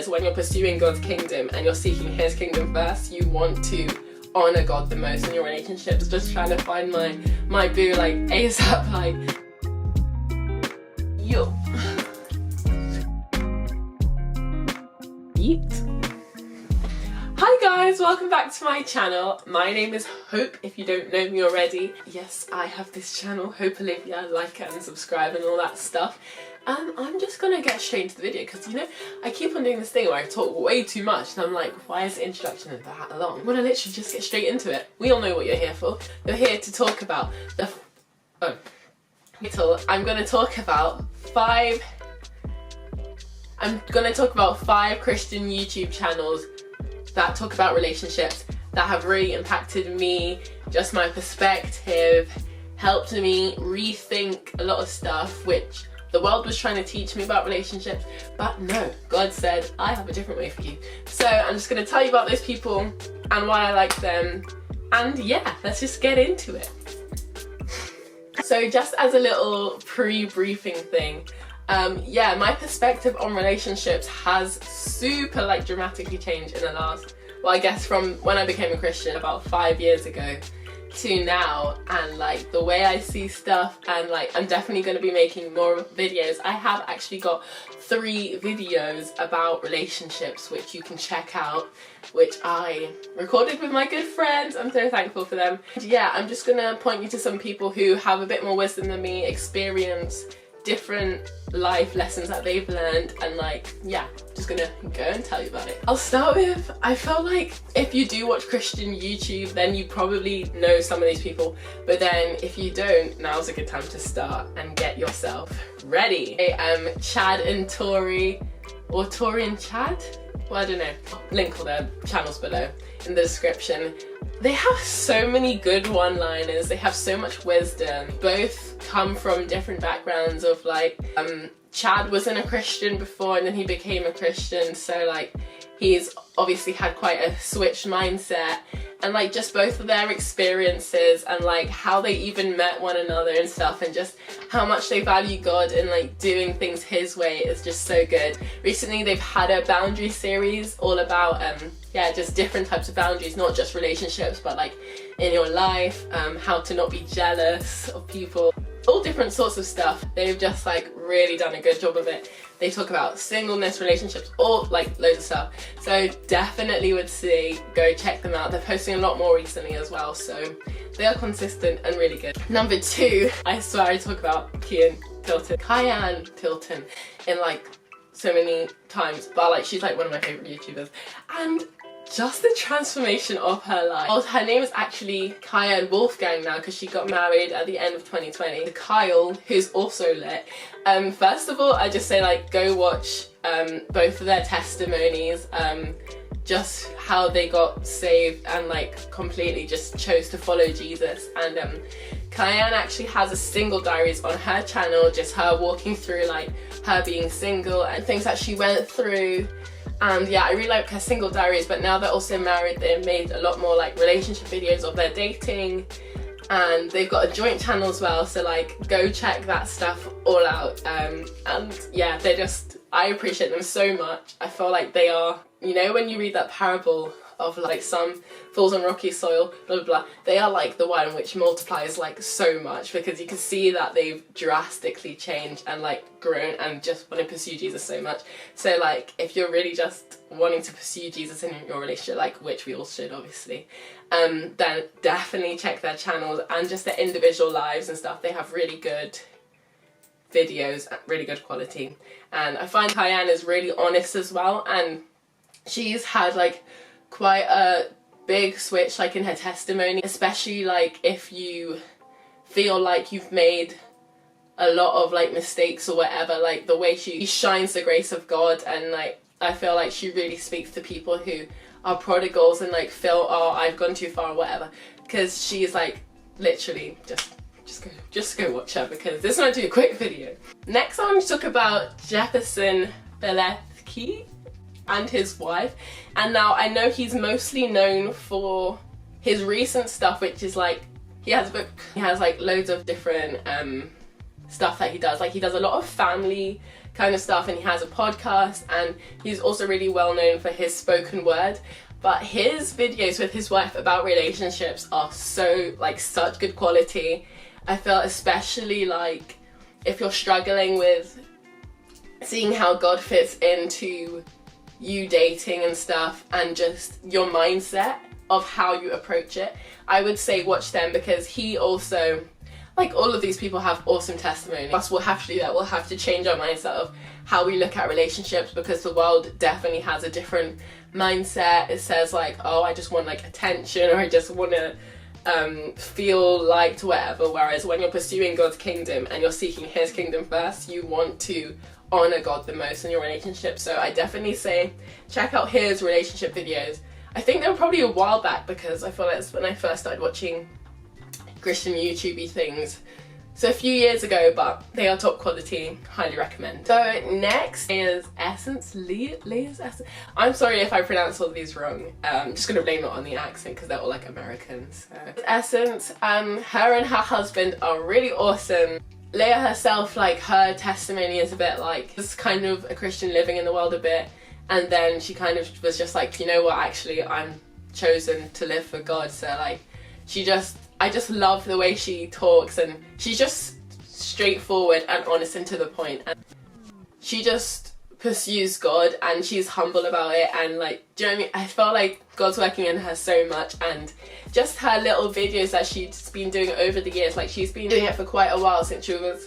is when you're pursuing God's kingdom and you're seeking his kingdom first, you want to honor God the most in your relationships. Just trying to find my boo like ASAP, like yo. Eat. Hi guys, welcome back to my channel. My name is Hope, if you don't know me already. Yes, I have this channel, Hope Olivia, like it and subscribe and all that stuff. I'm just gonna get straight into the video because, you know, I keep on doing this thing where I talk way too much and I'm like, why is the introduction that long? I'm gonna literally just get straight into it. We all know what you're here for. You're here to talk about the I'm gonna talk about five Christian YouTube channels that talk about relationships that have really impacted me, just my perspective, helped me rethink a lot of stuff which the world was trying to teach me about relationships, but no, God said, I have a different way for you. So I'm just going to tell you about those people and why I like them, and yeah, let's just get into it. So just as a little pre-briefing thing, yeah, my perspective on relationships has super like dramatically changed in the last, well, I guess from when I became a Christian about 5 years ago to now, and like the way I see stuff, and like I'm definitely going to be making more videos. I have actually got 3 videos about relationships which you can check out, which I recorded with my good friends. I'm so thankful for them. And yeah, I'm just gonna point you to some people who have a bit more wisdom than me, experience different life lessons that they've learned, and like, yeah, just gonna go and tell you about it. I'll start with, I felt like if you do watch Christian YouTube, then you probably know some of these people, but then if you don't, now's a good time to start and get yourself ready. Chad and Tori, or Tori and Chad? Well, I don't know. I'll link all their channels below in the description. They have so many good one-liners, they have so much wisdom. Both come from different backgrounds of like, Chad wasn't a Christian before and then he became a Christian, so like he's obviously had quite a switched mindset, and like just both of their experiences and like how they even met one another and stuff, and just how much they value God and like doing things his way is just so good. Recently they've had a boundary series all about yeah, just different types of boundaries, not just relationships but like in your life, how to not be jealous of people, all different sorts of stuff. They've just like really done a good job of it. They talk about singleness, relationships, all like loads of stuff. So definitely would say go check them out. They're posting a lot more recently as well, so they are consistent and really good. Number 2, I swear I talk about Kion Tilton in like so many times, but like she's like one of my favourite YouTubers, and just the transformation of her life. Well, her name is actually Kion Wolfgang now because she got married at the end of 2020 to Kyle, who's also lit. First of all, I just say like go watch both of their testimonies, just how they got saved and like completely just chose to follow Jesus. And Kion actually has a single diaries on her channel, just her walking through like her being single and things that she went through. And yeah, I really like her single diaries, but now they're also married, they've made a lot more like relationship videos of their dating, and they've got a joint channel as well, so like go check that stuff all out. And yeah, they're just, I appreciate them so much. I feel like they are, you know, when you read that parable of like some falls on rocky soil, blah blah blah, they are like the one which multiplies like so much, because you can see that they've drastically changed and like grown and just want to pursue Jesus so much. So like if you're really just wanting to pursue Jesus in your relationship, like which we all should obviously, then definitely check their channels and just their individual lives and stuff. They have really good videos, really good quality, and I find Kion is really honest as well, and she's had like quite a big switch like in her testimony, especially like if you feel like you've made a lot of like mistakes or whatever, like the way she shines the grace of God, and like I feel like she really speaks to people who are prodigals and like feel, oh, I've gone too far or whatever, because she's like literally just go watch her, because this might be a quick video. Next I want to talk about Jefferson Beletsky and his wife. And now I know he's mostly known for his recent stuff, which is like he has a book, he has like loads of different stuff that he does. Like, he does a lot of family kind of stuff, and he has a podcast, and he's also really well known for his spoken word. But his videos with his wife about relationships are so, like, such good quality. I feel especially like if you're struggling with seeing how God fits into you dating and stuff, and just your mindset of how you approach it, I would say watch them, because he also, like, all of these people have awesome testimony. Us will have to do that. We'll have to change our mindset of how we look at relationships, because the world definitely has a different mindset. It says like, oh, I just want like attention, or I just want to feel liked, whatever. Whereas when you're pursuing God's kingdom and you're seeking his kingdom first, you want to honor God the most in your relationship. So I definitely say check out his relationship videos. I think they were probably a while back, because I feel like it's when I first started watching Christian YouTube-y things. So a few years ago, but they are top quality, highly recommend. So next is Essence, Leah's Essence. I'm sorry if I pronounce all of these wrong. I'm just gonna blame it on the accent, because they're all like Americans. So. Essence, her and her husband are really awesome. Leah herself, like, her testimony is a bit like, this kind of a Christian living in the world a bit, and then she kind of was just like, you know what, actually I'm chosen to live for God. So like, I just love the way she talks, and she's just straightforward and honest and to the point, and she just pursues God, and she's humble about it, and like, do you know what I mean? I felt like God's working in her so much, and just her little videos that she's been doing over the years, like she's been doing it for quite a while, since she was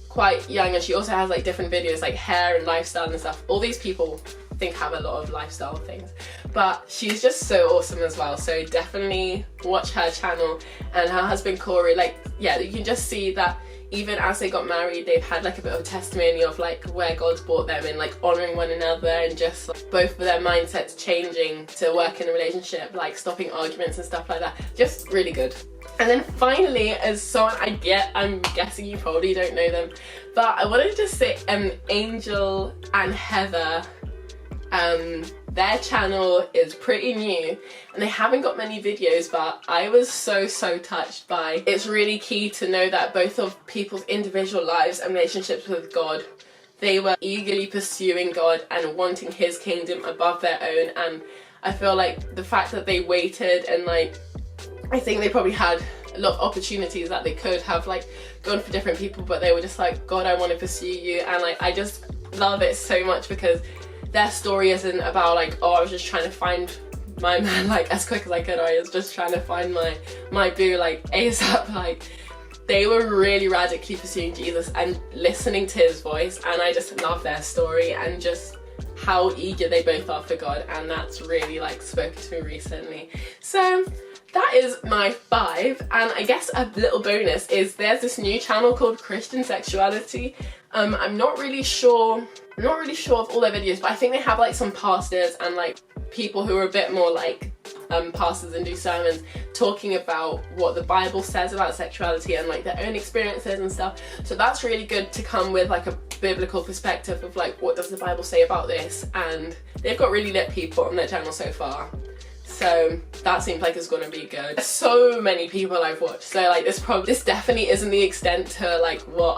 quite young, and she also has like different videos like hair and lifestyle and stuff. All these people I think have a lot of lifestyle things, but she's just so awesome as well. So definitely watch her channel. And her husband Corey, like, yeah, you can just see that even as they got married, they've had like a bit of testimony of like where God's brought them in, like honoring one another, and just like, both of their mindsets changing to work in a relationship, like stopping arguments and stuff like that. Just really good. And then finally, as someone I'm guessing you probably don't know them, but I wanted to say Angel and Heather. Their channel is pretty new and they haven't got many videos, but I was so touched by. It's really key to know that both of people's individual lives and relationships with God, they were eagerly pursuing God and wanting his kingdom above their own. And I feel like the fact that they waited, and like, I think they probably had a lot of opportunities that they could have like gone for different people, but they were just like, God, I want to pursue you. And like, I just love it so much, because their story isn't about like, oh, I was just trying to find my man like as quick as I could, or I was just trying to find my boo like ASAP. Like, they were really radically pursuing Jesus and listening to his voice, and I just love their story and just how eager they both are for God, and that's really like spoken to me recently. So that is my 5, and I guess a little bonus is there's this new channel called Christian Sexuality. I'm not really sure of all their videos, but I think they have like some pastors and like people who are a bit more like pastors and do sermons talking about what the Bible says about sexuality and like their own experiences and stuff. So that's really good to come with like a biblical perspective of like, what does the Bible say about this? And they've got really lit people on their channel so far. So that seems like it's gonna be good. There's so many people I've watched, so like this definitely isn't the extent to like what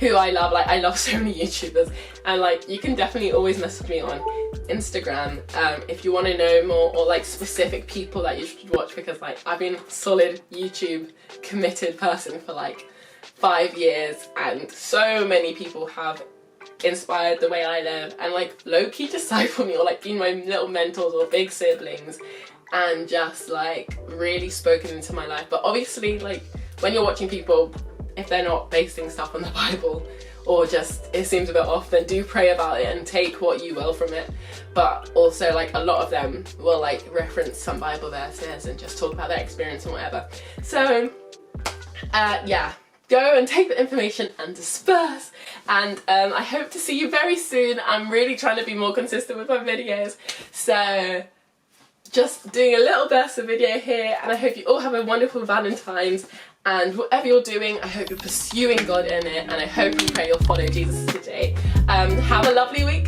who I love. Like, I love so many YouTubers, and like, you can definitely always message me on Instagram if you want to know more, or like specific people that you should watch, because like, I've been a solid YouTube committed person for like 5 years, and so many people have inspired the way I live and like low-key discipled me, or like been my little mentors or big siblings, and just like really spoken into my life. But obviously, like, when you're watching people, if they're not basing stuff on the Bible, or just it seems a bit off, then do pray about it and take what you will from it. But also, like, a lot of them will like reference some Bible verses and just talk about their experience and whatever. So yeah, go and take the information and disperse, and I hope to see you very soon. I'm really trying to be more consistent with my videos, so just doing a little burst of video here, and I hope you all have a wonderful Valentine's, and whatever you're doing, I hope you're pursuing God in it, and I hope and pray you'll follow Jesus today. Have a lovely week.